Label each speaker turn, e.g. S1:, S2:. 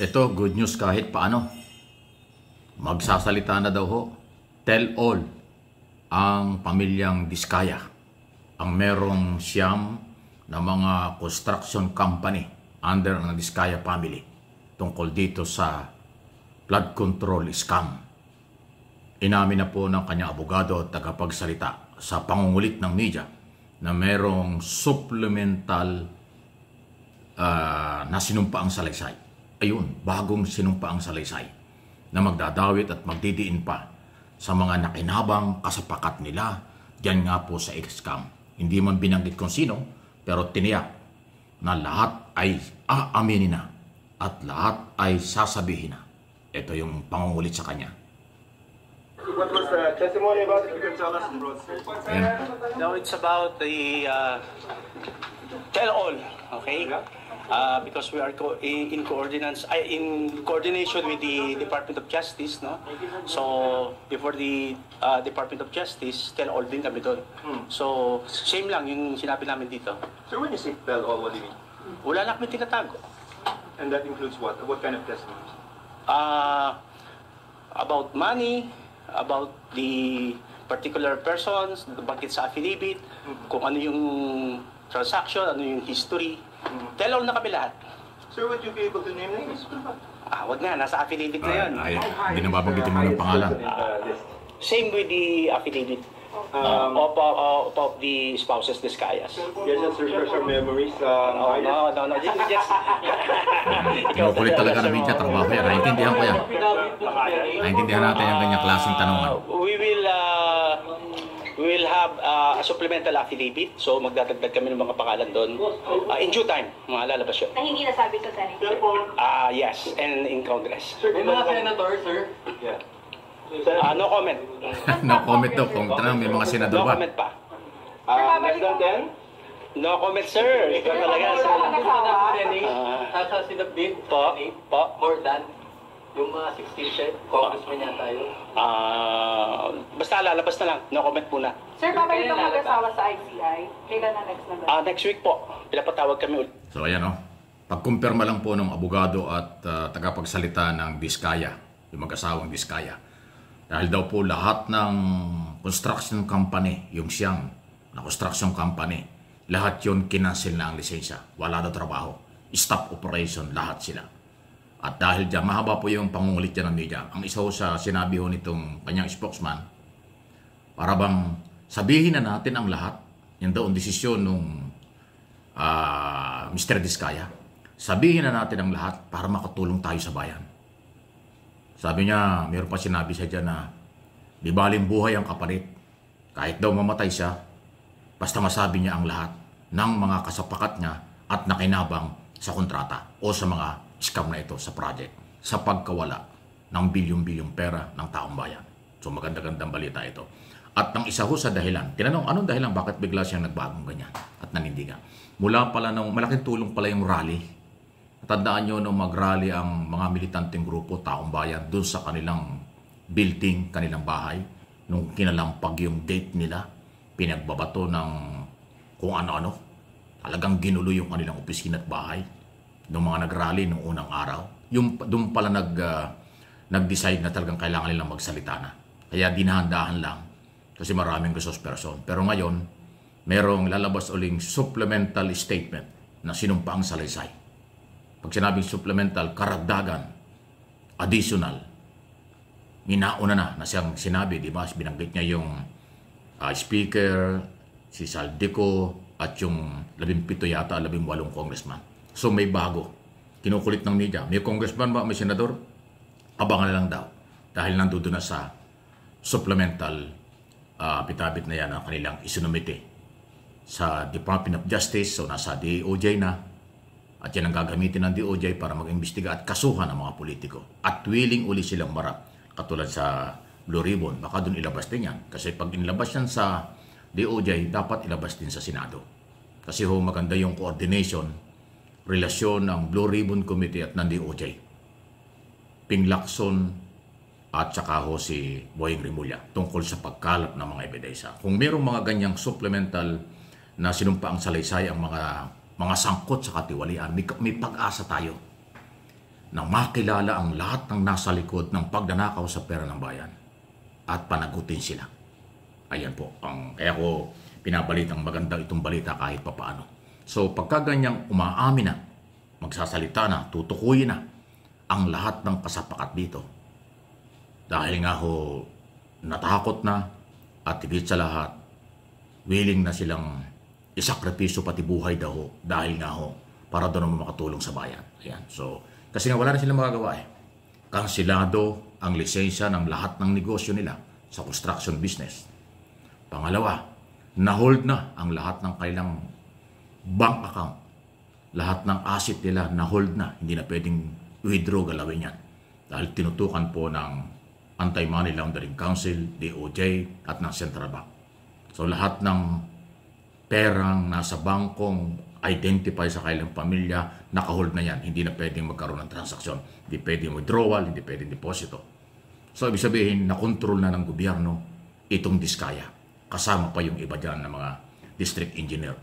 S1: Ito, good news kahit paano. Magsasalita na daw ho. Tell all ang pamilyang Diskaya. Ang merong siyam na mga construction company under ng Diskaya family tungkol dito sa flood control scam. Inamin na po ng kanyang abogado at tagapagsalita sa pangungulit ng media na merong supplemental na sinumpaang salaysay. Ayun, bagong sinumpaang salaysay na magdadawit at magdidiin pa sa mga nakinabang kasapakat nila diyan nga po sa scam. Hindi man binanggit kung sino, pero tiniyak na lahat ay aaminin na at lahat ay sasabihin na. Ito yung pangungulit sa kanya.
S2: What was the testimony about? If you can tell us in broad strokes.
S3: No, it's about the tell all, okay? Because we are in coordination with the Department of Justice, no? So before the Department of Justice, tell all din kami doon. So same lang yung sinabi namin dito.
S2: So when you say tell all, what do you mean?
S3: Wala na kami tinatago.
S2: And that includes what? What kind of testimony?
S3: About money, about the particular persons, bakit sa affidavit, kung ano yung transaction, ano yung history. Tell all na kami lahat.
S2: Sir, would you be able to name names?
S3: Wag na, nasa affidavit na yun.
S1: Hindi na babanggitin mo ng pangalan.
S3: Same with the affidavit of the spouses Diskayas.
S2: Yes, just refresh our memories.
S3: No. Just
S1: Kinukulit talaga ng media, trabaho yan. Naintindihan ko yan. Naintindihan natin yung kanyang klaseng tanungan.
S3: We will have a supplemental affidavit. So magdadagdag kami ng mga pangalan doon. In due time, mga lalabas yun.
S4: Na hindi nasabi sa Senate?
S3: Yes, and in Congress.
S5: May mga senator, sir?
S2: Yeah.
S3: No comment.
S1: No comment daw kung may mga senador
S3: No
S1: ba?
S3: comment pa.
S2: Less than 10?
S3: No comment, sir. Ikaw talaga, sir.
S5: Nasa sinabit,
S3: Po.
S5: more than yung mga 16 congressman niya tayo.
S3: Basta lalabas na lang. No comment muna.
S4: Sir, babalik ang mag-asawa sa ICI. Kailan na next na ba?
S3: Next week po. Pinapatawag kami ulit.
S1: So ayan o. Pagkumpirma lang po ng abogado at tagapagsalita ng Diskaya, yung mag-asawang Diskaya. Dahil daw po lahat ng construction company, yung siyang na construction company, lahat yun kinancel na ang lisensya. Wala daw trabaho. Stop operation, lahat sila. At dahil dyan, mahaba po yung pangungulit dyan ng media. Ang isa sa sinabi ho nitong kanyang spokesman, para bang sabihin na natin ang lahat, yung daw ang desisyon nung Mr. Diskaya, sabihin na natin ang lahat para makatulong tayo sa bayan. Sabi niya, mayroon pa sinabi siya dyan na di baling buhay ang kapalit. Kahit daw mamatay siya, basta masabi niya ang lahat ng mga kasapakat niya at nakinabang sa kontrata o sa mga scam na ito sa project sa pagkawala ng bilyong-bilyong pera ng taong bayan. So maganda-gandang balita ito. At ang isa ho sa dahilan, tinanong anong dahilan bakit bigla siyang nagbagong ganyan at nanindigan. Mula pala nung malaking tulong pala yung rally. Tandaan nyo nung mag-rally ang mga militanteng grupo, taong bayan, dun sa kanilang building, kanilang bahay. Nung kinalampag yung gate nila, pinagbabato ng kung ano-ano. Talagang ginulo yung kanilang opisina at bahay. Nung mga nag-rally nung unang araw. Doon pala nag-decide na talagang kailangan nilang magsalita na. Kaya dinahandahan lang kasi maraming gusos-person. Pero ngayon, merong lalabas uling supplemental statement na sinumpaang salaysay. Pag sinabing supplemental, karagdagan, additional, minauna na siyang sinabi, di ba? Binanggit niya yung speaker, si Saldico, at yung 17 yata, 18 congressman. So may bago. Kinukulit ng media. May congressman ba? May senador? Abangan na lang daw. Dahil nandoon na sa supplemental pitabit na yan ang kanilang isinumite sa Department of Justice. So nasa DOJ na. At yan ang gagamitin ng DOJ para mag-imbestiga at kasuhan ng mga politiko. At willing uli silang marap. Katulad sa Blue Ribbon, baka doon ilabas din yan. Kasi pag inilabas yan sa DOJ, dapat ilabas din sa Senado. Kasi ho, maganda yung coordination, relasyon ng Blue Ribbon Committee at ng DOJ. Ping Lacson at saka ho si Boying Rimulya tungkol sa pagkalap ng mga ebidensya. Kung mayroong mga ganyang supplemental na sinumpaang salaysay ang mga sangkot sa katiwalian, may pag-asa tayo na makilala ang lahat ng nasa likod ng pagnanakaw sa pera ng bayan at panagutin sila. Ayan po, kaya ko pinabalitang maganda itong balita kahit papaano. So pagka ganyang umaamin na, magsasalita na, tutukuyin na ang lahat ng kasapakat dito. Dahil nga ho, natakot na at higit sa lahat, willing na silang isakripisyo pati buhay daw ho, dahil nga ho, para doon naman makatulong sa bayan. Ayan. So, kasi nga wala na silang magagawa eh. Kansilado ang lisensya ng lahat ng negosyo nila sa construction business. Pangalawa, na-hold na ang lahat ng kailang bank account. Lahat ng asset nila na-hold na. Hindi na pwedeng withdraw, galawin yan. Dahil tinutukan po ng Anti-Money Laundering Council, DOJ, at ng Central Bank. So lahat ng perang nasa bangkong identify sa kailang pamilya, nakahold na yan. Hindi na pwedeng magkaroon ng transaksyon. Hindi pwedeng withdrawal, hindi pwedeng deposito. So ibig sabihin, nakontrol na ng gobyerno itong diskaya. Kasama pa yung iba dyan ng mga district engineer